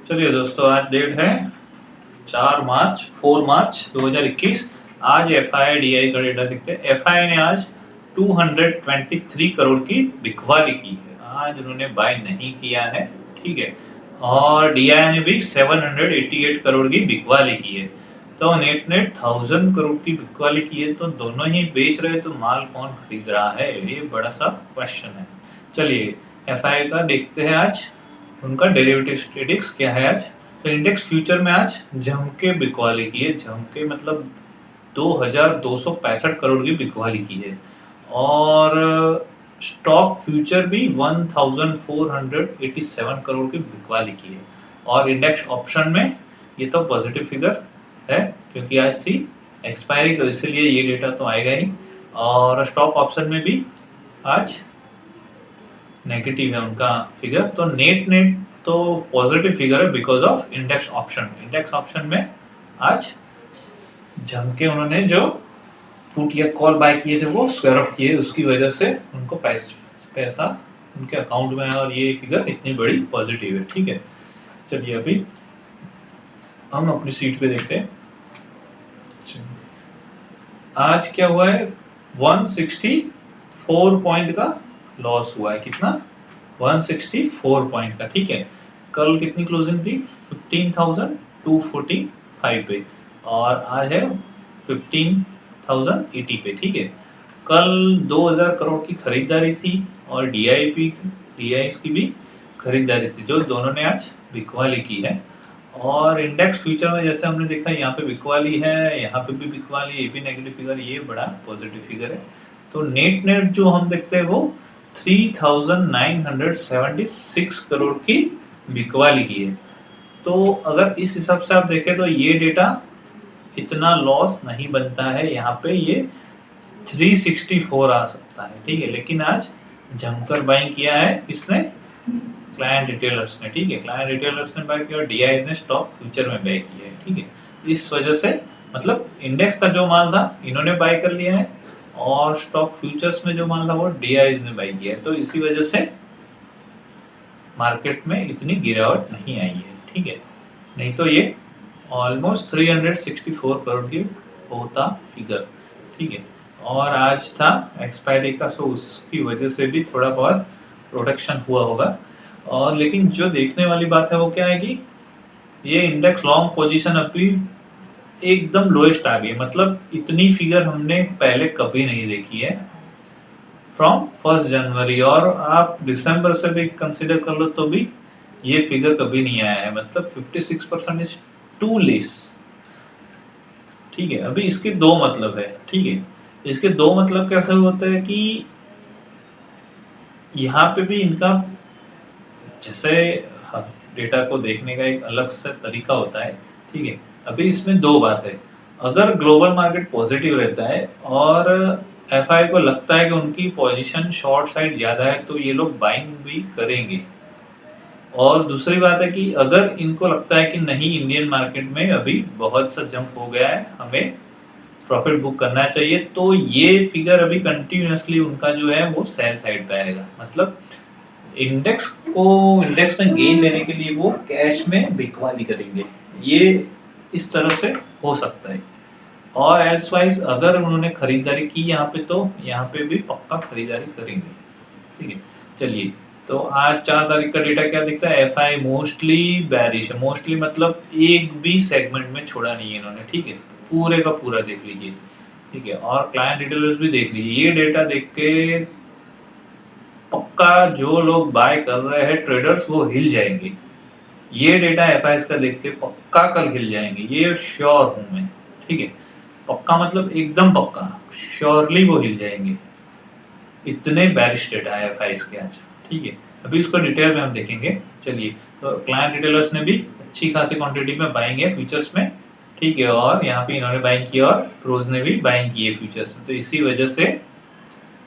चलिए दोस्तों, आज डेट है 4 मार्च 2021। आज FII का डेटा देखते हैं। FII ने आज 223 करोड़ की बिकवाली की है। आज उन्होंने बाय नहीं किया है, ठीक है। और DI ने भी 788 करोड़ की बिकवाली की है। तो नेट नेट 1000 करोड़ की बिकवाली की है। तो दोनों ही बेच रहे, तो माल कौन खरीद रहा है, ये बड़ा सा क्वेश्चन है। चलिए FII का देखते हैं आज उनका डेरिवेटिव स्टेटिक्स क्या है आज। तो इंडेक्स फ्यूचर में आज जम के बिकवाली की है। जम के मतलब 2265 करोड़ की बिकवाली की है। और स्टॉक फ्यूचर भी 1487 करोड़ की बिकवाली की है। और इंडेक्स ऑप्शन में ये तो पॉजिटिव फिगर है, क्योंकि आज थी एक्सपायरी, तो इसलिए ये डेटा तो आएगा ही। और स्टॉक ऑप्शन में भी आज नेगेटिव है उनका फिगर। तो नेट नेट तो पॉजिटिव फिगर है because of index option. Index option में आज जम के उन्होंने जो पुट या कॉल बाय किए थे वो स्क्वायर ऑफ किए, उसकी वजह से उनको पैसा उनके अकाउंट में है। और ये फिगर इतनी बड़ी पॉजिटिव है, ठीक है। चलिए अभी हम अपनी सीट पे देखते हैं। आज क्या हुआ है, 164 पॉइंट का लॉस हुआ है। कितना? 164 पॉइंट का, ठीक है। कल कितनी क्लोजिंग थी? 15,245 पे, और आज है 15,080 पे, ठीक है। कल 2000 करोड़ की खरीदारी थी और DI की भी खरीदारी थी, जो दोनों ने आज बिकवाली की है। और इंडेक्स फ्यूचर में जैसे हमने देखा, यहाँ पे बिकवाली है, यहाँ पे भी बिकवाली, ये भी नेगेटिव फिगर, ये बड़ा पॉजिटिव फिगर है। तो नेट नेट जो हम देखते हैं वो 3976 करोड़ की बिकवाली की है। तो अगर इस हिसाब से आप देखें तो ये डेटा इतना लॉस नहीं बनता है। यहाँ पे ये 364 आ सकता है, ठीक है। लेकिन आज जमकर बाइंग किया है किसने? क्लाइंट रिटेलर्स ने, ठीक है। क्लाइंट रिटेलर्स ने बाय किया और DI ने स्टॉक फ्यूचर में बाय किया है, ठीक है। इस वजह से मतलब इंडेक्स का जो माल था इन्होंने बाय कर लिया है, और स्टॉक फ्यूचर्स में जो माल था वो DI ने बाय किया है। तो इसी वजह से मार्केट में इतनी गिरावट नहीं आई है, ठीक है। नहीं तो ये ऑलमोस्ट 364 करोड़ की होता फिगर, ठीक है। और आज था एक्सपायरी का, सो उसकी वजह से भी थोड़ा बहुत प्रोडक्शन हुआ होगा। और लेकिन जो देखने वाली बात है वो क्या है कि ये इंडेक्स लॉन्ग पोजीशन अभी एकदम लोएस्ट आ गई। मतलब इतनी फिगर हमने पहले कभी नहीं देखी है फ्रॉम 1 जनवरी, और आप दिसंबर से भी कंसिडर कर लो तो भी ये फिगर कभी नहीं आया है। मतलब 56% इज टू लेस, ठीक है। अभी इसके दो मतलब है, ठीक है। इसके दो मतलब कैसे होते हैं कि यहाँ पे भी इनका जैसे डेटा को देखने का एक अलग सा तरीका होता है, ठीक है। अभी इसमें दो बात है। अगर ग्लोबल मार्केट पॉजिटिव रहता है और FI को लगता है कि उनकी पोजीशन शॉर्ट साइड ज्यादा है, तो ये लोग बाइंग भी करेंगे। और दूसरी बात है कि अगर इनको लगता है कि नहीं, इंडियन मार्केट में अभी बहुत सा जंप हो गया है, हमें प्रॉफिट बुक करना चाहिए, तो ये फिगर अभी कंटिन्यूअसली उनका जो है वो सेल साइड पे आएगा। मतलब इंडेक्स में गेन लेने के लिए वो कैश में बिकवाली करेंगे। ये इस तरह से हो सकता है। और एल्सवाइज अगर उन्होंने खरीदारी की यहाँ पे, तो यहाँ पे भी पक्का खरीदारी करेंगे, ठीक है। चलिए, तो आज 4 तारीख का डेटा क्या दिखता है? FI मोस्टली बैरिश है। मोस्टली मतलब एक भी सेगमेंट में छोड़ा नहीं है इन्होंने, ठीक है। पूरे का पूरा देख लीजिए, ठीक है। और क्लाइंट डिटेल्स भी देख लीजिए। ये डेटा देख के पक्का जो लोग बाय कर रहे हैं ट्रेडर्स, वो हिल जाएंगे। ये डेटा FI का देख के पक्का कल हिल जाएंगे, ये श्योर हूं मैं, ठीक है। पक्का मतलब एकदम पक्का, श्योरली वो हिल जाएंगे। इतने बैरिश डेटा है FI के आज, ठीक है। अभी उसको डिटेल में हम देखेंगे। चलिए, तो क्लाइंट डिटेलर्स ने भी अच्छी खासी क्वांटिटी में बाइंग है फ्यूचर्स में, ठीक है। और यहाँ पे इन्होंने बाइंग की और रोज ने भी बाइंग की है फ्यूचर्स में। तो इसी वजह से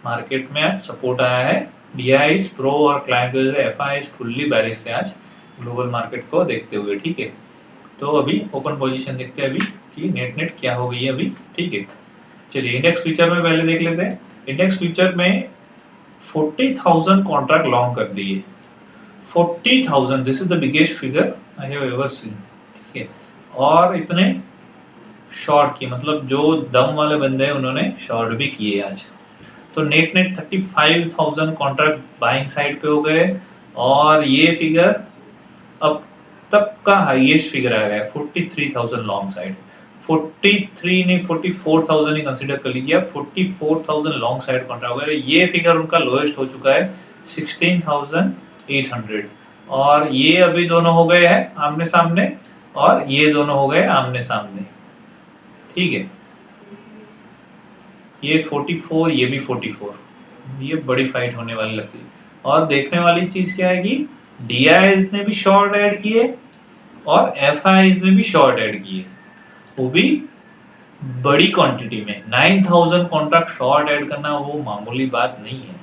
मार्केट में आज सपोर्ट आया है। DI प्रो और क्लाइंट FI फुल्ली बैरिश से आज ग्लोबल मार्केट को देखते हुए, ठीक है। तो अभी ओपन पोजीशन देखते हैं अभी कि नेट नेट क्या हो गई है अभी, ठीक है। चलिए, इंडेक्स फ्यूचर में पहले देख लेते हैं। इंडेक्स फ्यूचर में 40,000 कॉन्ट्रैक्ट लॉन्ग कर दिए। 40,000, this is the biggest figure I have ever seen, ठीक है। और इतने शॉर्ट किए, मतलब जो दम वाले बंदे हैं उन्होंने शॉर्ट भी किए आज। तो नेट 35,000 कॉन्ट्रैक्ट बाइंग साइड पे हो गए, और ये फिगर अब तक का हाईएस्ट फिगर आ गया 43,000 लॉन्ग साइड। 43 नहीं 44,000 ही कंसीडर कर लीजिए, 44,000 लॉन्ग साइड कॉन्ट्रैक्ट हो गया। ये फिगर उनका लोएस्ट हो चुका है 16,800, और ये अभी दोनों हो गए हैं आमने सामने, और ये दोनों हो गए आमने सामने, ठीक है। ये 44, ये भी 44, ये बड़ी फाइट होने वाली लगती है। और देखने वाली चीज क्या है कि डीआईज ने भी शॉर्ट ऐड किए और एफआईज ने भी शॉर्ट ऐड किए, वो भी बड़ी क्वांटिटी में। 9,000 कॉन्ट्रैक्ट शॉर्ट ऐड करना वो मामूली बात नहीं है,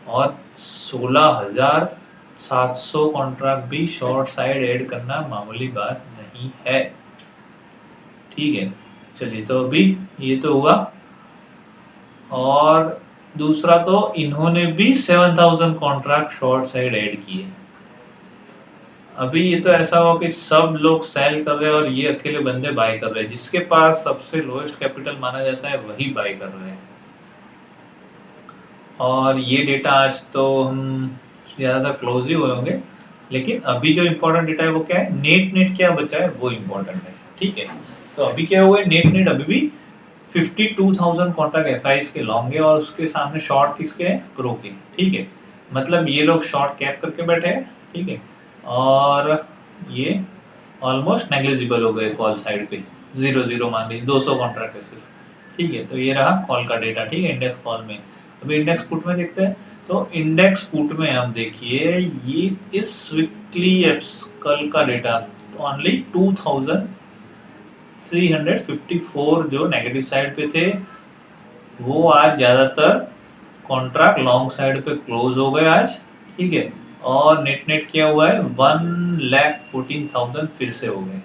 और 16,700 कॉन्ट्रैक्ट भी शॉर्ट साइड ऐड करना मामूली बात नहीं है, ठीक है। चलिए, तो अभी ये तो हुआ, और दूसरा तो इन्होंने भी 7,000 कॉन्ट्रैक्ट शॉर्ट साइड ऐड किए। अभी ये तो ऐसा हो कि सब लोग सेल कर रहे हैं और ये अकेले बंदे बाय कर रहे हैं, जिसके पास सबसे लोएस्ट कैपिटल माना जाता है वही बाय कर रहे हैं। और ये डेटा आज तो हम ज़्यादातर क्लोज ही हुए होंगे, लेकिन अभी जो इम्पोर्टेंट डेटा है वो क्या है, नेट क्या बचा है वो इम्पोर्टेंट है, ठीक है। तो अभी क्या हुआ है, नेट अभी भी 52,000 कॉन्ट्रैक्ट एफआईज के लॉन्ग है, और उसके सामने शॉर्ट किसके हैं, प्रो के, ठीक है। मतलब ये लोग शॉर्ट कैप करके बैठे हैं, ठीक है, और ये ऑलमोस्ट नेग्लिजिबल हो गए कॉल साइड पे, 0-0 मान लीजिए, 200 कॉन्ट्रैक्ट है सिर्फ, ठीक है। तो ये रहा कॉल का डेटा, ठीक है, इंडेक्स कॉल में। अभी इंडेक्स पुट में देखते हैं, तो इंडेक्स पुट में हम देखिए ये इस वीकली एप्स कल का डेटा ओनली 2,354 जो नेगेटिव साइड पे थे, वो आज ज्यादातर कॉन्ट्रैक्ट लॉन्ग साइड पे क्लोज हो गए आज, ठीक है। और नेट क्या हुआ है, 1,14,000 फिर से हो गए,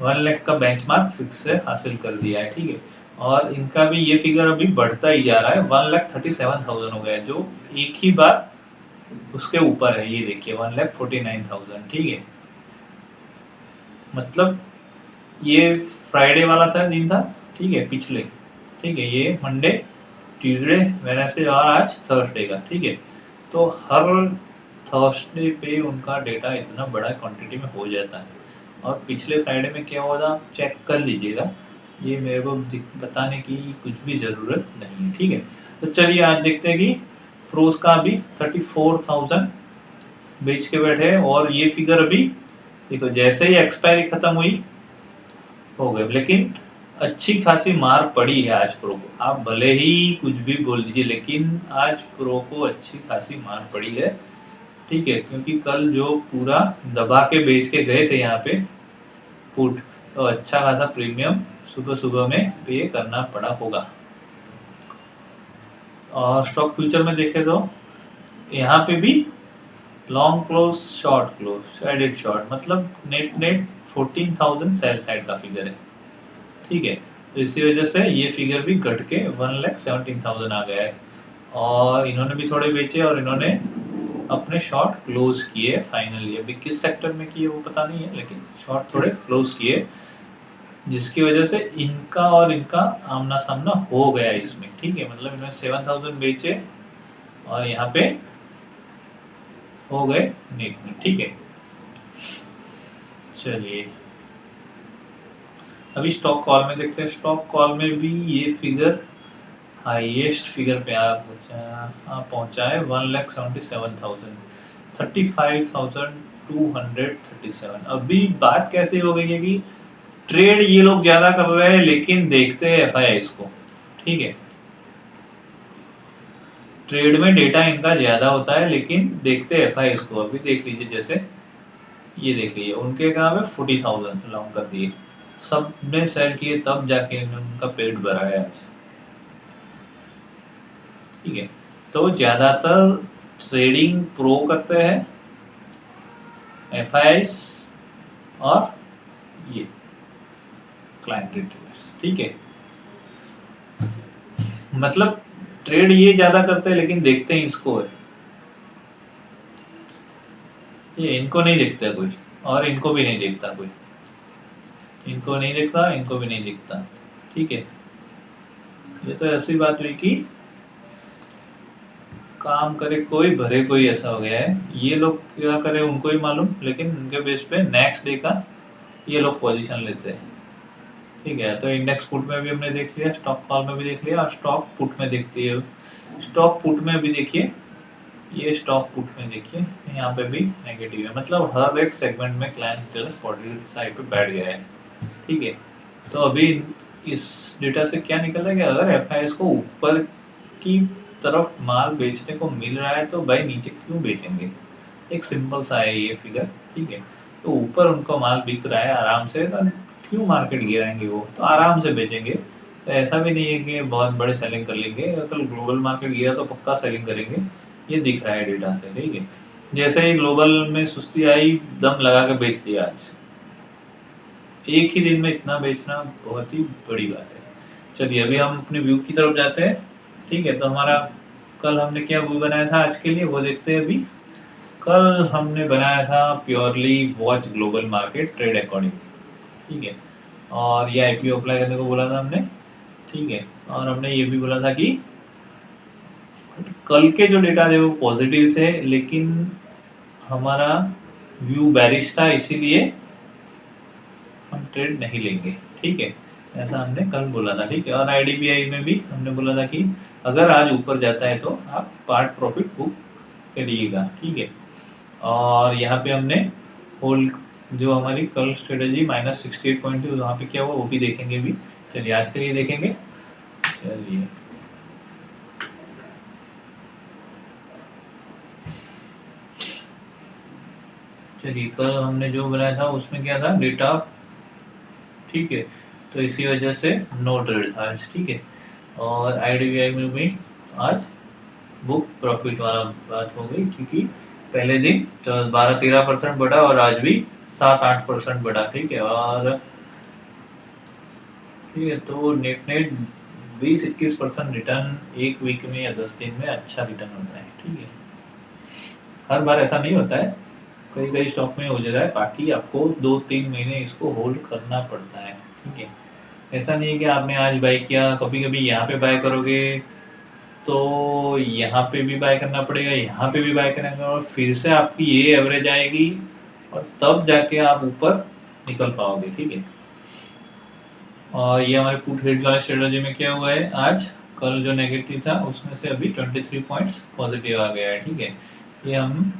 1 लाख का बेंचमार्क फिक्स से हासिल कर दिया है, ठीक है। और इनका भी ये फिगर अभी बढ़ता ही जा रहा है, 1,37,000 हो गया, जो एक ही बार उसके ऊपर है, ये देखिए 1,49,000, ठीक है। मतलब ये फ्राइडे वाला था दिन था, ठीक है, पिछले, ठीक है, ये मंडे, ट्यूसडे, वेडनेसडे और आज थर्सडे का, ठीक है। तो हर थर्सडे पे उनका डेटा इतना बड़ा क्वांटिटी में हो जाता है, और पिछले फ्राइडे में क्या हुआ था आप चेक कर लीजिएगा, ये मेरे को बताने की कुछ भी ज़रूरत नहीं है, ठीक है। तो चलिए आज देखते हैं कि प्रोस का अभी 34,000 बेच के बैठे हैं, और ये फिगर अभी देखो जैसे ही एक्सपायरी खत्म हुई हो गए, लेकिन अच्छी खासी मार पड़ी है आज प्रो को। आप भले ही कुछ भी बोल दीजिए, लेकिन आज प्रो को अच्छी खासी मार पड़ी है, ठीक है, क्योंकि कल जो पूरा दबा के बेच के गए थे यहाँ पे पुट, तो अच्छा खासा प्रीमियम सुबह सुबह में पे करना पड़ा होगा। और स्टॉक फ्यूचर में देखे तो यहाँ पे भी long close short close added short, मतलब नेट 14,000 सेल साइड का फिगर है, ठीक है। तो इसी वजह से ये फिगर भी घट के 1,17,000 आ गया है, और इन्होंने भी थोड़े बेचे और इन्होंने अपने शॉर्ट क्लोज किए फाइनली। अभी किस सेक्टर में किए वो पता नहीं है, लेकिन शॉर्ट थोड़े क्लोज किए, जिसकी वजह से इनका और इनका आमना सामना हो गया इसमें, ठीक है। मतलब इन्होंने 7,000 बेचे और यहाँ पे हो गए नेट में, ठीक है। चलिए अभी स्टॉक कॉल में देखते हैं। स्टॉक कॉल में भी ये फिगर हाईएस्ट फिगर पे पहुंचा है 1,77,000, 35,237। अभी बात कैसे हो गई है कि ट्रेड ये लोग ज्यादा कर रहे हैं, लेकिन देखते हैं एफआईआईस को, ठीक है। ट्रेड में डेटा इनका ज्यादा होता है, लेकिन देखते हैं एफआईआईस को। अभी देख लीजिए, जैसे ये देख लीजिए, उनके काम है 40,000 लॉन्ग कर दिए, सब ने सेल किए तब जाके उनका पेट भरा है आज, ठीक है। तो ज्यादातर ट्रेडिंग प्रो करते हैं, एफआईआईस और ये क्लाइंट ट्रेडर्स, ठीक है। मतलब ट्रेड ये ज्यादा करते हैं, लेकिन देखते हैं इसको है। ये इनको नहीं दिखता कोई, और इनको भी नहीं दिखता कोई, इनको नहीं दिखता, इनको भी नहीं दिखता, ठीक है। ये तो ऐसी बात हुई कि काम करे कोई भरे कोई, ऐसा हो गया है। ये लोग क्या करे उनको ही मालूम, लेकिन उनके बेस पे नेक्स्ट डे का ये लोग पोजीशन लेते हैं, ठीक है। तो इंडेक्स पुट में भी हमने देख लिया, स्टॉक कॉल में भी देख लिया, और स्टॉक पुट में देखते हैं। स्टॉक पुट में भी देखिए, ये स्टॉक पुट में देखिए, यहाँ पे भी नेगेटिव है, मतलब हर एक सेगमेंट में क्लाइंट पॉजिटिव साइड पे बैठ गया है, ठीक है। तो अभी इस डेटा से क्या निकल रहा है कि अगर एफआईएस को ऊपर की तरफ माल बेचने को मिल रहा है तो भाई नीचे क्यों बेचेंगे, एक सिंपल सा है ये फिगर, ठीक है। तो ऊपर उनको माल बिक रहा है आराम से, तो क्यों मार्केट गिराएंगे, वो तो आराम से बेचेंगे। तो ऐसा भी नहीं है कि बहुत बड़े सेलिंग कर लेंगे, अगर ग्लोबल मार्केट गिरा तो पक्का सेलिंग करेंगे, ये दिख रहा है डेटा से, ठीक है। जैसे ही ग्लोबल में सुस्ती आई, दम लगा के बेच दिया आज, एक ही दिन में इतना बेचना बहुत ही बड़ी बात है। चलिए अभी हम अपने व्यू की तरफ जाते हैं, ठीक है। तो हमारा कल हमने क्या व्यू बनाया था आज के लिए, वो देखते हैं अभी। कल हमने बनाया था purely watch global market trade according, ठीक है। और ये आईपीओ अप्लाई करने को बोला था हमने, ठीक है। और हमने ये भी बोला था कि कल के जो डेटा थे वो पॉजिटिव थे, लेकिन हमारा व्यू बैरिश था, इसीलिए हम ट्रेड नहीं लेंगे, ठीक है। ऐसा हमने कल बोला था, ठीक है। और आईडीबीआई में भी हमने बोला था कि अगर आज ऊपर जाता है तो आप पार्ट प्रॉफिट बुक करिएगा, ठीक है। और यहाँ पे हमने होल्ड, जो हमारी कल स्ट्रेटेजी -68 पॉइंट थी वहाँ पे क्या हुआ वो भी देखेंगे भी। चलिए आज के लिए देखेंगे, चलिए चलिए कल हमने जो बनाया था उसमें क्या था, डेटा, ठीक है। तो इसी वजह से नो ट्रेड था आज, ठीक है। और आईडीबीआई में भी आज बुक प्रॉफिट वाला बात हो गई, क्योंकि पहले दिन तो 12-13% बढ़ा और आज भी 7-8% बढ़ा, ठीक है। और ठीक है, तो नेट 20-21% रिटर्न एक वीक में या 10 दिन में अच्छा रिटर्न होता है, ठीक है। हर बार ऐसा नहीं होता है, कई कई स्टॉक में हो जाता है, बाकी आपको 2-3 महीने इसको होल्ड करना पड़ता है, ठीक है। ऐसा नहीं है कि आपने आज बाय किया, कभी कभी यहाँ पे बाय करोगे तो यहाँ पे भी बाय करना पड़ेगा, यहाँ पे भी बाय करना, और फिर से आपकी ये एवरेज आएगी और तब जाके आप ऊपर निकल पाओगे, ठीक है। और ये हमारे पुट हेड वाले स्ट्रेटजी में क्या हुआ है, आज कल जो नेगेटिव था उसमें से अभी 23 पॉइंट्स पॉजिटिव आ गया है, ठीक है। ये हम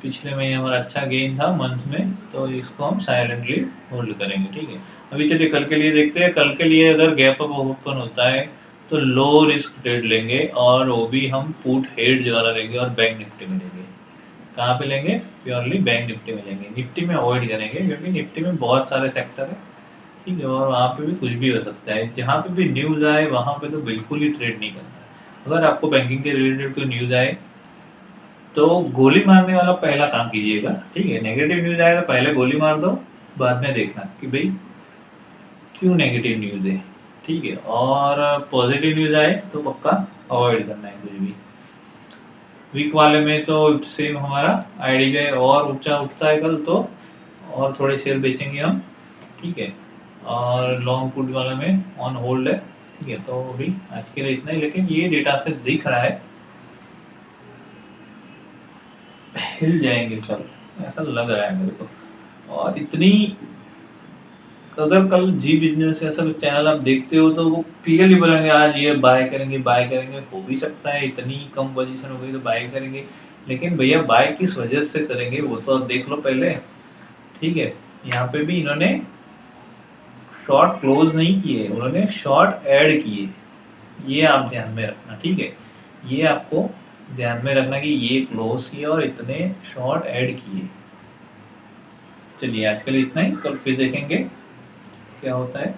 पिछले महीने हमारा अच्छा गेन था मंथ में, तो इसको हम साइलेंटली होल्ड करेंगे, ठीक है। अभी चलिए कल के लिए देखते हैं। कल के लिए अगर गैप अप ओपन होता है तो लो रिस्क ट्रेड लेंगे, और वो भी हम पुट हेड वाला लेंगे और बैंक निफ्टी में लेंगे। कहाँ पे लेंगे, प्योरली बैंक निफ्टी में लेंगे। निफ्टी में अवॉइड करेंगे क्योंकि निफ्टी में बहुत सारे सेक्टर है, ठीक है। और वहाँ पे भी कुछ भी हो सकता है, जहाँ पे भी न्यूज़ आए वहाँ पे तो बिल्कुल ही ट्रेड नहीं करना। अगर आपको बैंकिंग के रिलेटेड कोई न्यूज़ आए तो गोली मारने वाला पहला काम कीजिएगा, ठीक है। नेगेटिव न्यूज़ आए तो पहले गोली मार दो, बाद में देखना कि भाई क्यों नेगेटिव न्यूज़ है, ठीक है। और पॉजिटिव न्यूज़ आए तो पक्का अवॉइड करना है कुछ भी। वीक वाले में तो सेम हमारा आईडीबीआई और ऊंचा उठता है कल तो और थोड़े शेयर बेचेंगे हम, ठीक है। और लॉन्ग पुट वाले में ऑन होल्ड है, ठीक है। तो अभी आज के लिए इतना ही, लेकिन ये डेटा से दिख रहा है हिल जाएंगे कल, ऐसा लग रहा है मेरे को। और इतनी, अगर कल जी बिजनेस ऐसा कुछ चैनल आप देखते हो तो वो क्लियरली बोलेंगे आज ये बाय करेंगे, बाय करेंगे। हो भी सकता है इतनी कम पोजीशन हो गई तो बाय करेंगे, लेकिन भैया बाय किस वजह से करेंगे वो तो आप देख लो पहले, ठीक है। यहाँ पे भी इन्होंने शॉर्ट क्लोज नहीं किए, उन्होंने शॉर्ट ऐड किए, ये आप ध्यान में रखना, ठीक है। ये आपको ध्यान में रखना कि ये क्लोज किए और इतने शॉर्ट ऐड किए। चलिए आज के लिए इतना ही, कल फिर देखेंगे क्या होता है।